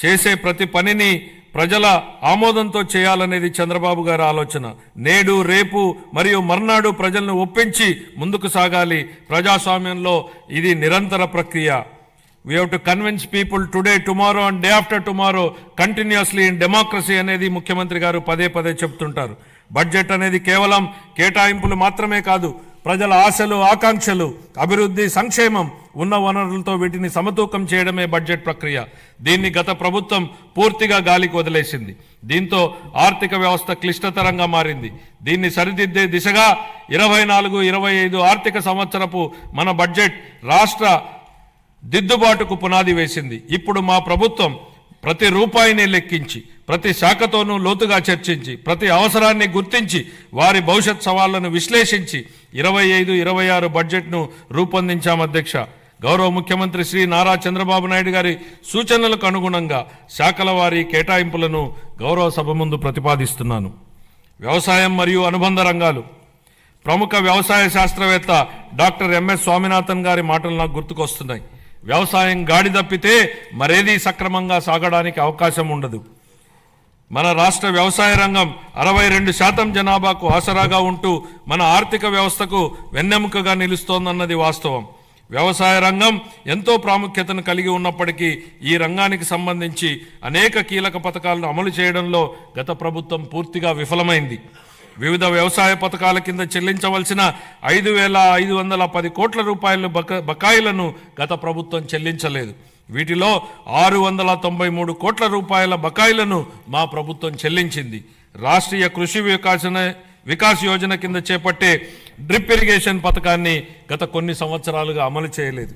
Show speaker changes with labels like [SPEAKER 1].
[SPEAKER 1] చేసే ప్రతి పనిని ప్రజల ఆమోదంతో చేయాలనేది చంద్రబాబు గారి ఆలోచన. నేడు రేపు మరియు మర్నాడు ప్రజలను ఒప్పించి ముందుకు సాగాలి. ప్రజాస్వామ్యంలో ఇది నిరంతర ప్రక్రియ. We have to convince people today, tomorrow and day after tomorrow continuously in democracy అనేది ముఖ్యమంత్రి గారు పదే పదే చెప్తుంటారు. బడ్జెట్ అనేది కేవలం కేటాయింపులు మాత్రమే కాదు, ప్రజల ఆశలు, ఆకాంక్షలు, అభివృద్ధి, సంక్షేమం, ఉన్న వనరులతో వీటిని సమతూకం చేయడమే బడ్జెట్ ప్రక్రియ. దీన్ని గత ప్రభుత్వం పూర్తిగా గాలికి వదిలేసింది. దీంతో ఆర్థిక వ్యవస్థ క్లిష్టతరంగా మారింది. దీన్ని సరిదిద్దే దిశగా 24-25 ఆర్థిక సంవత్సరపు మన బడ్జెట్ రాష్ట్ర దిద్దుబాటుకు పునాది వేసింది. ఇప్పుడు మా ప్రభుత్వం ప్రతి రూపాయిని లెక్కించి, ప్రతి శాఖతోనూ లోతుగా చర్చించి, ప్రతి అవసరాన్ని గుర్తించి, వారి భవిష్యత్ సవాళ్లను విశ్లేషించి 25-26 బడ్జెట్ను రూపొందించాం. అధ్యక్ష, గౌరవ ముఖ్యమంత్రి శ్రీ నారా చంద్రబాబు నాయుడు గారి సూచనలకు అనుగుణంగా శాఖల వారి కేటాయింపులను గౌరవ సభ ముందు ప్రతిపాదిస్తున్నాను. వ్యవసాయం మరియు అనుబంధ రంగాలు. ప్రముఖ వ్యవసాయ శాస్త్రవేత్త డాక్టర్ ఎంఎస్ స్వామినాథన్ గారి మాటలు నాకు గుర్తుకొస్తున్నాయి. వ్యవసాయం గాడి తప్పితే మరేదీ సక్రమంగా సాగడానికి అవకాశం ఉండదు. మన రాష్ట్ర వ్యవసాయ రంగం 62% జనాభాకు ఆసరాగా ఉంటూ మన ఆర్థిక వ్యవస్థకు వెన్నెముకగా నిలుస్తోందన్నది వాస్తవం. వ్యవసాయ రంగం ఎంతో ప్రాముఖ్యతను కలిగి ఉన్నప్పటికీ ఈ రంగానికి సంబంధించి అనేక కీలక పథకాలను అమలు చేయడంలో గత ప్రభుత్వం పూర్తిగా విఫలమైంది. వివిధ వ్యవసాయ పథకాల కింద చెల్లించవలసిన 5,510 కోట్ల రూపాయల బకాయిలను గత ప్రభుత్వం చెల్లించలేదు. వీటిలో 693 కోట్ల రూపాయల బకాయిలను మా ప్రభుత్వం చెల్లించింది. రాష్ట్రీయ కృషి వికాస్ యోజన కింద చేపట్టే డ్రిప్ ఇరిగేషన్ పథకాన్ని గత కొన్ని సంవత్సరాలుగా అమలు చేయలేదు.